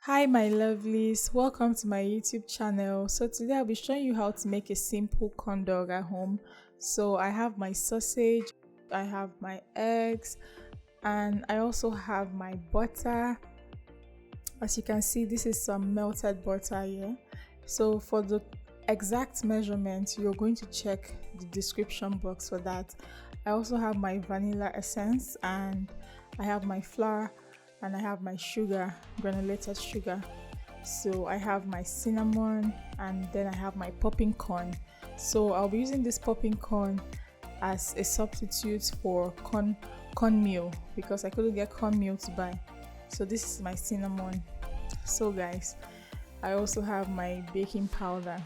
Hi my lovelies, welcome to my YouTube channel. So today I'll be showing you how to make a simple corn dog at home. So I have my sausage, I have my eggs, and I also have my butter. As you can see, this is some melted butter here. So for the exact measurement, you're going to check the description box for that. I also have my vanilla essence, and I have my flour, and I have my sugar, granulated sugar. So I have my cinnamon, and then I have my popping corn. So I'll be using this popping corn as a substitute for cornmeal because I couldn't get cornmeal to buy. So this is my cinnamon. So guys, I also have my baking powder.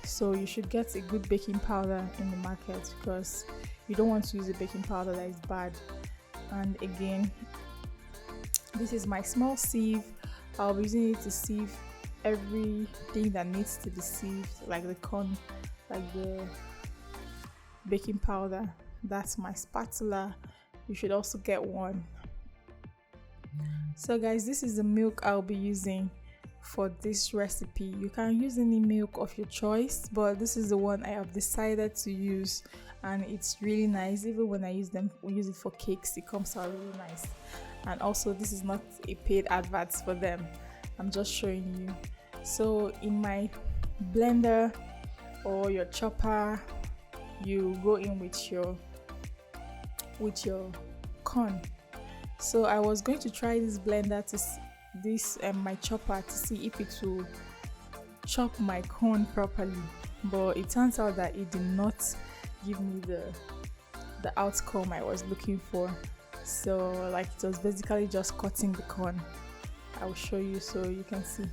So you should get a good baking powder in the market because you don't want to use a baking powder that is bad. And again, this is my small sieve. I'll be using it to sieve everything that needs to be sieved, like the corn, like the baking powder. That's my spatula. You should also get one. So guys, this is the milk I'll be using for this recipe. You can use any milk of your choice, but this is the one I have decided to use, and it's really nice. Even when I use it for cakes, it comes out really nice. And also, this is not a paid advert for them, I'm just showing you. So in my blender or your chopper, you go in with your corn. So I was going to try this blender my chopper to see if it will chop my corn properly, but it turns out that it did not give me the outcome I was looking for. So like, it was basically just cutting the corn. I will show you so you can see.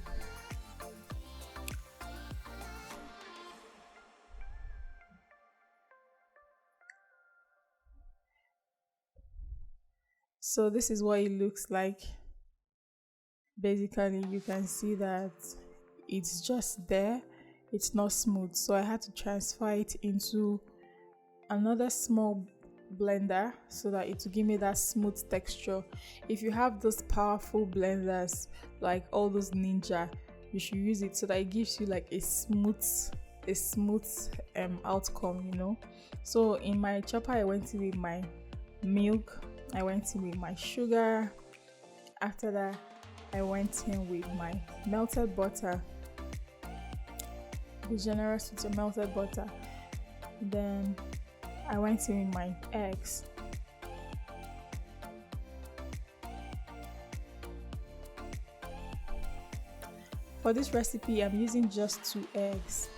So this is what it looks like. Basically, you can see that it's just there, it's not smooth, so I had to transfer it into another small blender so that it will give me that smooth texture. If you have those powerful blenders like all those Ninja, you should use it so that it gives you like a smooth outcome, you know. So in my chopper, I went in with my milk, I went in with my sugar. After that, I went in with my melted butter. Be generous with your melted butter. Then I went in with my eggs. For this recipe, I'm using just 2 eggs.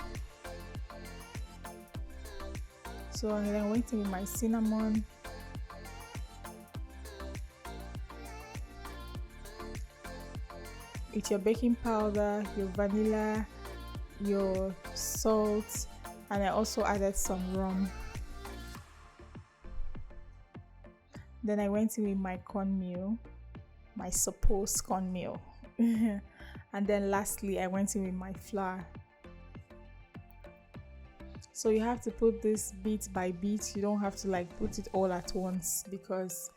So and then I went in with my cinnamon. With your baking powder, your vanilla, your salt, and I also added some rum. Then I went in with my cornmeal, my supposed cornmeal. And then lastly, I went in with my flour. So you have to put this bit by bit. You don't have to like put it all at once because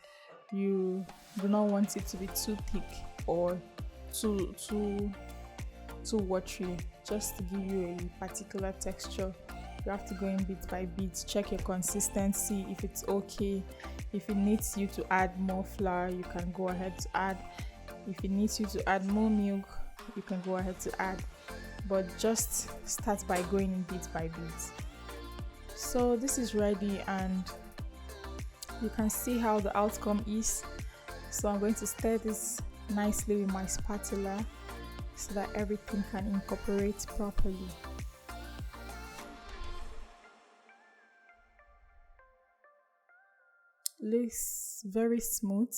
you do not want it to be too thick or too watery. Just to give you a particular texture, you have to go in bit by bit, check your consistency, if it's okay. If it needs you to add more flour, you can go ahead to add. If it needs you to add more milk, you can go ahead to add, but just start by going in bit by bit. So this is ready, and you can see how the outcome is. So I'm going to stir this nicely with my spatula so that everything can incorporate properly. Looks very smooth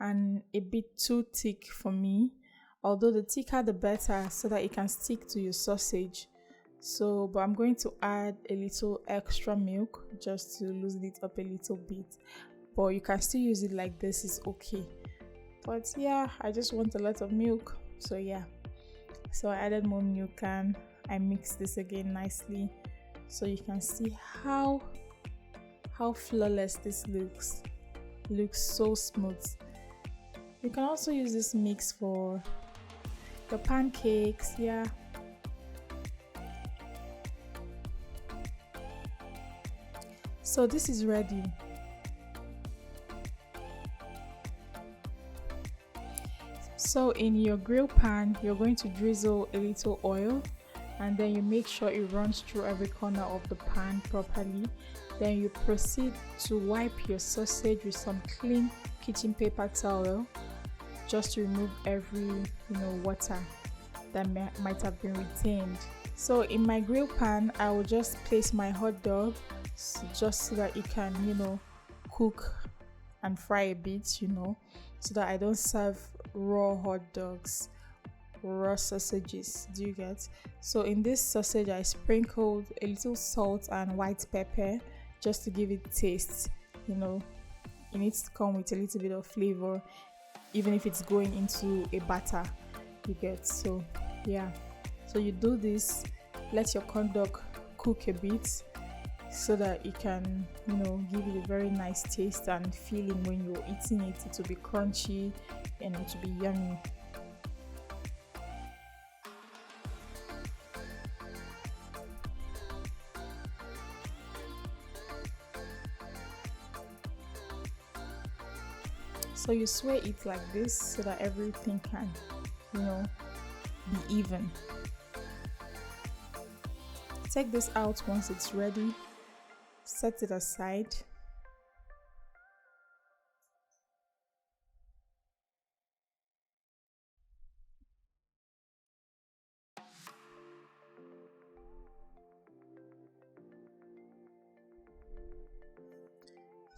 and a bit too thick for me, although the thicker the better so that it can stick to your sausage. So but I'm going to add a little extra milk just to loosen it up a little bit, but you can still use it like this, is okay. But yeah, I just want a lot of milk, so yeah. So I added more milk and I mixed this again nicely so you can see how flawless this looks so smooth. You can also use this mix for the pancakes, yeah. So this is ready. So in your grill pan, you're going to drizzle a little oil, and then you make sure it runs through every corner of the pan properly. Then you proceed to wipe your sausage with some clean kitchen paper towel, just to remove every water that might have been retained. So in my grill pan, I will just place my hot dog just so that it can cook and fry a bit, so that I don't serve raw hot dogs, raw sausages. Do you get? So in this sausage, I sprinkled a little salt and white pepper just to give it taste. It needs to come with a little bit of flavor, even if it's going into a batter. You get? So yeah, so you do this, let your corn dog cook a bit so that it can give it a very nice taste and feeling. When you're eating it, it will be crunchy and it will be yummy. So you sway it like this so that everything can be even. Take this out once it's ready, set it aside.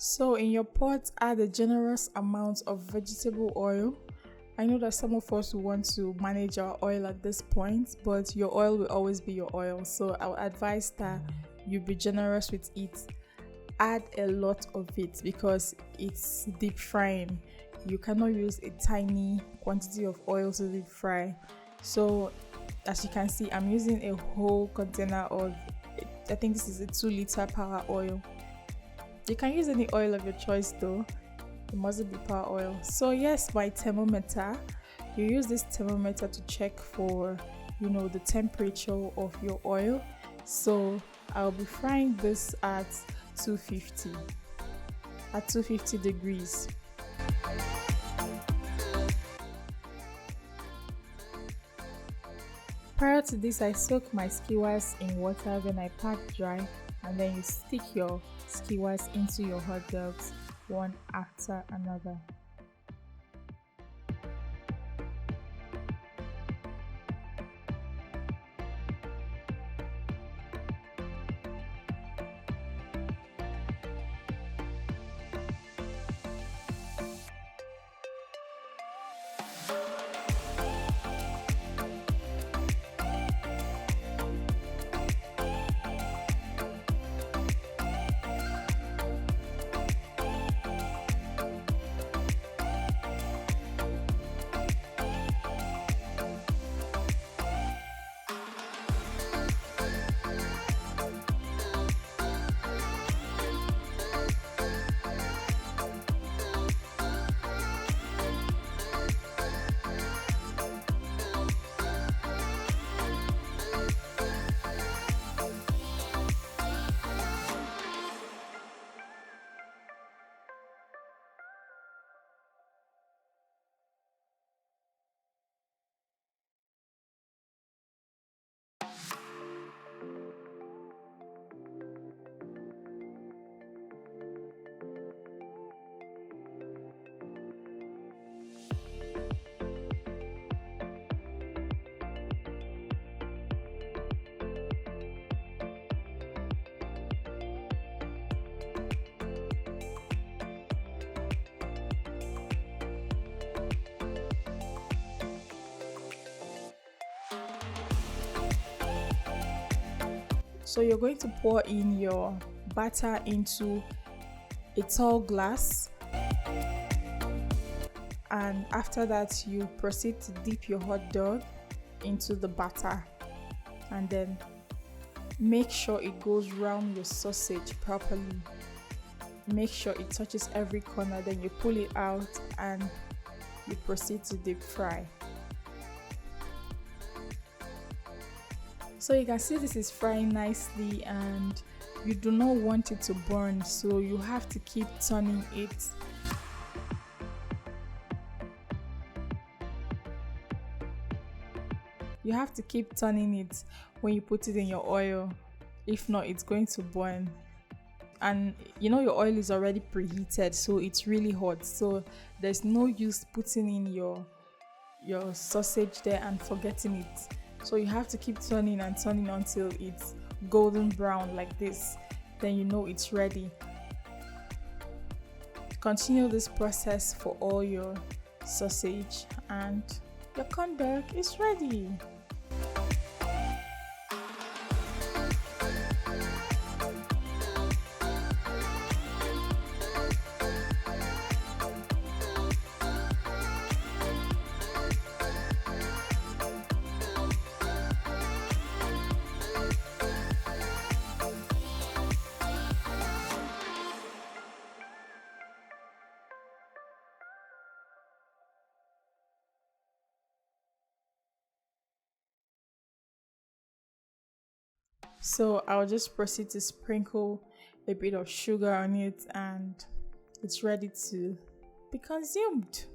So in your pot, add a generous amount of vegetable oil. I know that some of us want to manage our oil at this point, but your oil will always be your oil. So I would advise that you be generous with it. Add a lot of it because it's deep frying. You cannot use a tiny quantity of oil to deep fry. So as you can see, I'm using a whole container of, I think this is a 2-liter power oil. You can use any oil of your choice though. It mustn't be power oil. So yes, my thermometer. You use this thermometer to check for the temperature of your oil. So I'll be frying this at 250 degrees. Prior to this, I soak my skewers in water, then I pat dry, and then you stick your skewers into your hot dogs one after another. So you're going to pour in your batter into a tall glass, and after that you proceed to dip your hot dog into the batter, and then make sure it goes round your sausage properly. Make sure it touches every corner, then you pull it out and you proceed to deep fry. So you can see this is frying nicely and you do not want it to burn, so you have to keep turning it. You have to keep turning it when you put it in your oil, if not it's going to burn. And you know your oil is already preheated, so it's really hot, so there's no use putting in your sausage there and forgetting it. So you have to keep turning and turning until it's golden brown like this, then you know it's ready. Continue this process for all your sausage and your corn dog is ready. So I'll just proceed to sprinkle a bit of sugar on it and it's ready to be consumed.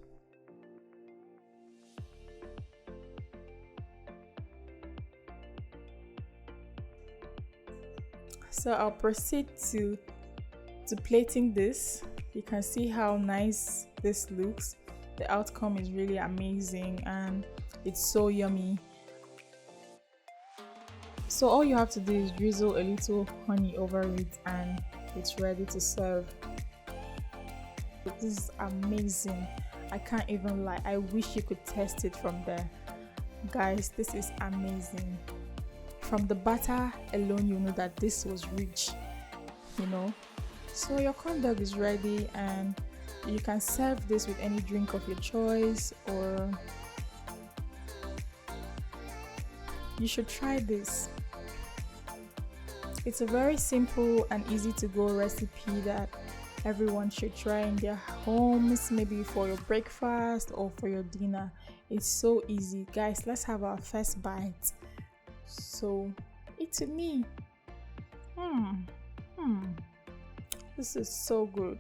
So I'll proceed to plating this. You can see how nice this looks. The outcome is really amazing and it's so yummy. So all you have to do is drizzle a little honey over it and it's ready to serve. This is amazing. I can't even lie. I wish you could test it from there. Guys, this is amazing. From the batter alone, you know that this was rich, you know. So your corn dog is ready and you can serve this with any drink of your choice, or you should try this. It's a very simple and easy to go recipe that everyone should try in their homes, maybe for your breakfast or for your dinner. It's so easy. Guys, let's have our first bite. So eat with me. This is so good.